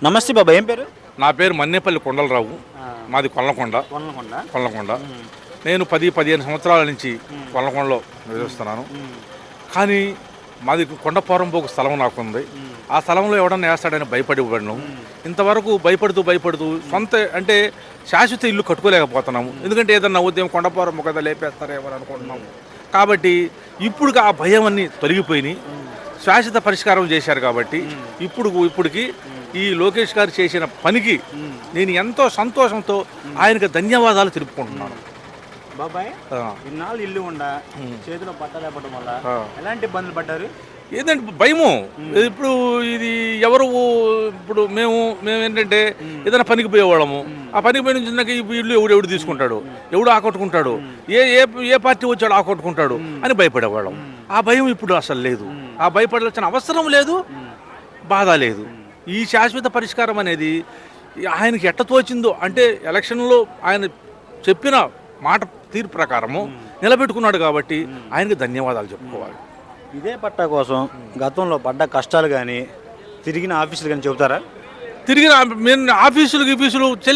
నమస్తే బాబా, ఏం పేరు? నా పేరు మన్నేపల్లి కొండలరావు. మాది కొల్లకొండ. కొల్లకొండ. నేను 10-15 సంవత్సరాల నుంచి కొల్లకొండలో నివసిస్తున్నాను. కానీ మాది కొండపోరంపోకు స్థలం నాకు ఉంది. ఆ స్థలంలో ఎవడన్నా వేస్తాడని భయపడిపోయినాము. ఇంతవరకు భయపడుతూ సొంత అంటే శాశ్వత ఇల్లు కట్టుకోలేకపోతున్నాము. ఎందుకంటే ఏదన్నా ఉద్యమం కొండపోరంపు కదా లేపేస్తారేమో అనుకుంటున్నాము. కాబట్టి ఇప్పుడు ఆ భయం అన్నీ తొలగిపోయినాయి. శాశ్వత పరిష్కారం చేశారు కాబట్టి ఇప్పటికి ఈ లోకేష్ గారు చేసిన పనికి నేను ఎంతో సంతోషంతో ఆయనకు ధన్యవాదాలు తెలుపుకుంటున్నాను. బాబాయ్, ఇన్నాళ్ళు ఇల్లు ఉండా చేతిలో పట్ట లేపడం వల్ల ఎలాంటి ఇబ్బందులు పడ్డారు? ఏంటంటే భయము. ఇప్పుడు ఇది ఎవరు ఇప్పుడు మేము ఏంటంటే ఏదైనా పనికి పోయేవాళ్ళము. ఆ పనికి పోయిన చిన్నకి ఇల్లు ఎవడు తీసుకుంటాడు, ఎవడు ఆకొట్టుకుంటాడు, ఏ ఏ ఏ పార్టీ వచ్చాడు ఆకొట్టుకుంటాడు అని భయపడేవాళ్ళం. ఆ భయం ఇప్పుడు అసలు లేదు. ఆ భయపడాల్సిన అవసరం లేదు, బాధ లేదు. ఈ శాశ్వత పరిష్కారం అనేది ఆయనకి ఎట్ట తోచిందో అంటే ఎలక్షన్లో ఆయన చెప్పిన మాట తీర్పు ప్రకారము నిలబెట్టుకున్నాడు కాబట్టి ఆయనకి ధన్యవాదాలు చెప్పుకోవాలి. ఇదే పట్టా కోసం గతంలో పడ్డ కష్టాలు కానీ తిరిగిన ఆఫీసులు కానీ చెబుతారా? తిరిగిన నేను ఆఫీసులు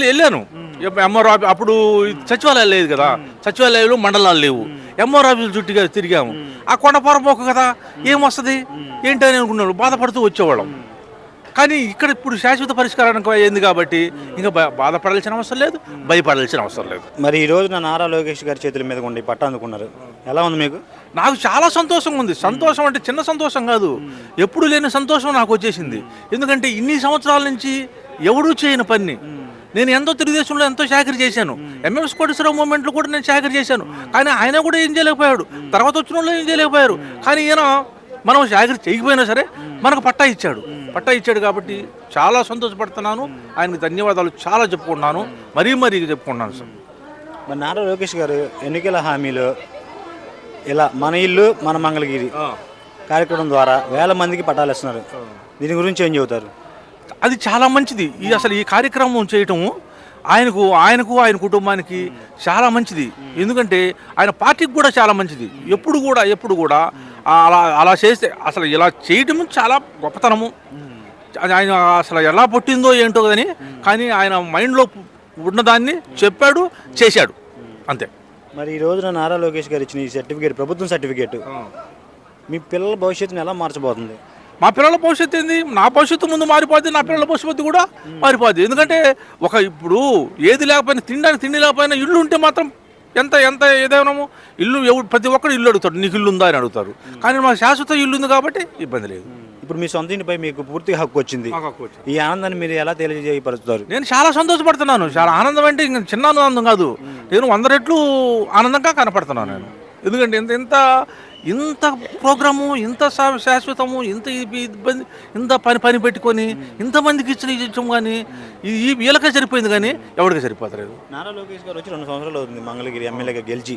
వెళ్ళాను. ఎంఆర్ అప్పుడు సచివాలయాలు లేదు కదా, సచివాలయాలు మండలాలు లేవు. ఎంఆర్ ఆఫీసులు చుట్టూ తిరిగాము. ఆ కొండపోరపోకు కదా ఏమొస్తుంది ఏంటని అనుకున్నాడు, బాధపడుతూ వచ్చేవాళ్ళం. కానీ ఇక్కడ ఇప్పుడు శాశ్వత పరిష్కారానికి అయింది కాబట్టి ఇంకా బాధపడాల్సిన అవసరం లేదు, భయపడాల్సిన అవసరం లేదు. మరి ఈ రోజు నారా లోకేష్ గారి చేతుల మీద ఉండి పట్ట అందుకున్నారు, ఎలా ఉంది మీకు? నాకు చాలా సంతోషంగా ఉంది. సంతోషం అంటే చిన్న సంతోషం కాదు, ఎప్పుడు లేని సంతోషం నాకు వచ్చేసింది. ఎందుకంటే ఇన్ని సంవత్సరాల నుంచి ఎవడూ చేయని పని నేను ఎంతో తెలుగుదేశంలో ఎంతో చాకరీ చేశాను. ఎంఎస్ కోటేశ్వరరావు మూమెంట్లో కూడా నేను చాకరీ చేశాను. కానీ ఆయన కూడా ఏం చేయలేకపోయాడు, తర్వాత వచ్చిన వాళ్ళు ఏం చేయలేకపోయారు. కానీ ఈయన మనం చాకరీ చేయకపోయినా సరే మనకు పట్టా ఇచ్చాడు కాబట్టి చాలా సంతోషపడుతున్నాను. ఆయనకు ధన్యవాదాలు చాలా చెప్పుకుంటున్నాను, మరీ చెప్పుకుంటున్నాను సార్. మరి నారా లోకేష్ గారు ఎన్నికల హామీలో ఇలా మన ఇల్లు మన మంగళగిరి కార్యక్రమం ద్వారా వేల మందికి పట్టాలు ఇస్తున్నారు. దీని గురించి ఏం చెబుతారు? అది చాలా మంచిది. అసలు ఈ కార్యక్రమం చేయటము ఆయనకు ఆయన కుటుంబానికి చాలా మంచిది. ఎందుకంటే ఆయన పార్టీకి కూడా చాలా మంచిది. ఎప్పుడు కూడా అలా చేస్తే అసలు ఇలా చేయటం చాలా గొప్పతనము. ఆయన అసలు ఎలా పుట్టిందో ఏంటో కానీ ఆయన మైండ్లో ఉన్నదాన్ని చెప్పాడు, చేశాడు, అంతే. మరి ఈ రోజున నారా లోకేష్ గారు ఇచ్చిన ఈ సర్టిఫికేట్, ప్రభుత్వం సర్టిఫికేట్ మీ పిల్లల భవిష్యత్తుని ఎలా మార్చబోతుంది? మా పిల్లల భవిష్యత్తు ఏంది, నా భవిష్యత్తు ముందు మారిపోద్ది, నా పిల్లల భవిష్యత్తు కూడా మారిపోద్ది. ఎందుకంటే ఇప్పుడు ఏది లేకపోయినా తిండి లేకపోయినా ఇల్లు ఉంటే మాత్రం ఎంత ఏదైనాము ఇల్లు ప్రతి ఒక్కరు ఇల్లు అడుగుతాడు, నీకు ఇల్లు ఉందా అని అడుగుతారు. కానీ మాకు శాశ్వత ఇల్లు ఉంది కాబట్టి ఇబ్బంది లేదు. ఇప్పుడు మీ సొంత ఇంటిపై మీకు పూర్తి హక్కు వచ్చింది. ఈ ఆనందాన్ని మీరు ఎలా తెలియజేయపరుస్తారు? నేను చాలా సంతోషపడుతున్నాను. చాలా ఆనందం అంటే ఇంకా చిన్న ఆనందం కాదు, నేను 100 రెట్లు ఆనందంగా కనపడుతున్నాను నేను. ఎందుకంటే ఇంత ప్రోగ్రాము, ఇంత శాశ్వతము, ఇంత ఇబ్బంది, ఇంత పని పెట్టుకొని ఇంతమందికి ఇచ్చాం. కానీ వీళ్ళకే సరిపోయింది కానీ ఎవరికి సరిపోతలేదు. నారా లోకేష్ గారు వచ్చి 2 సంవత్సరాలు అవుతుంది మంగళగిరి ఎమ్మెల్యేగా గెలిచి.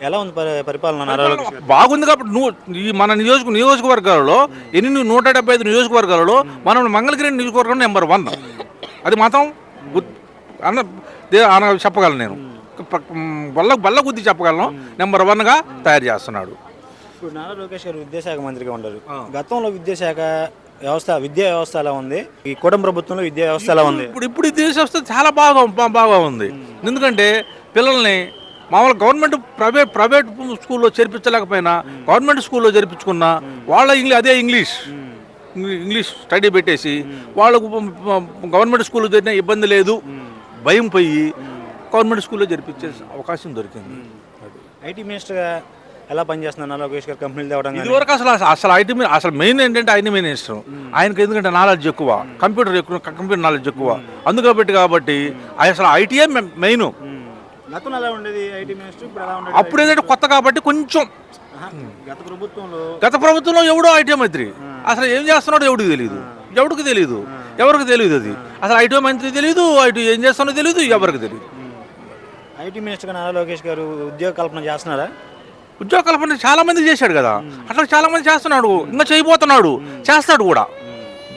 ఎలా ఉంది పరిపాలన నారా లోకేష్? బాగుంది. కాబట్టి మన నియోజకవర్గాలలో 175 నియోజకవర్గాలలో మనం మంగళగిరి నియోజకవర్గం నెంబర్ 1. అది మాత్రం చెప్పగలను. నేను బల్ల గుద్ది చెప్పగలను, నెంబర్ 1గా తయారు చేస్తున్నాడు. ఇప్పుడు నారా లోకేష్ గారు విద్యాశాఖ మంత్రిగా ఉన్నారు. గతంలో విద్యా వ్యవస్థ ఎలా ఉంది? ఈ కూటమి ప్రభుత్వంలో విద్యా వ్యవస్థ ఎలా ఉంది? ఇప్పుడు విద్యా వ్యవస్థ చాలా బాగా ఉంది. ఎందుకంటే పిల్లల్ని మామూలు గవర్నమెంట్ ప్రైవేట్ స్కూల్లో చేర్పించలేకపోయినా గవర్నమెంట్ స్కూల్లో చేర్పించుకున్నా వాళ్ళ అదే ఇంగ్లీష్ స్టడీ పెట్టేసి వాళ్ళకు గవర్నమెంట్ స్కూల్లో జరిగిన ఇబ్బంది లేదు, భయం పోయి గవర్నమెంట్ స్కూల్లో జరిపించే అవకాశం దొరికింది. ఐటీ మినిస్టర్గా ఎలా పనిచేస్తున్నారు లోకేష్ గారు? కంపెనీలు తేవడం ఇదివరకు అసలు మెయిన్ ఏంటంటే ఐటీ మినిస్టర్. ఆయనకు ఎందుకంటే నాలెడ్జ్ ఎక్కువ, కంప్యూటర్ నాలెడ్జ్ ఎక్కువ. కాబట్టి అసలు ఐటీఏ మెయిన్. అప్పుడు ఏంటంటే కొత్త కాబట్టి కొంచెం గత ప్రభుత్వంలో ఎవడో ఐటీ మంత్రి అసలు ఏం చేస్తున్నాడో ఎవరికి తెలియదు. అది అసలు ఐటీ మంత్రి తెలియదు, ఐటీ ఏం చేస్తున్నాడో తెలియదు, ఎవరికి తెలియదు. ఐటీ మినిస్టర్ నారా లోకేష్ గారు ఉద్యోగ కల్పన చేస్తున్నారా? ఉద్యోగ కల్పన చాలా మంది చేశాడు కదా, అట్లా చాలా మంది చేస్తున్నాడు, ఇంకా చేయబోతున్నాడు, చేస్తాడు కూడా.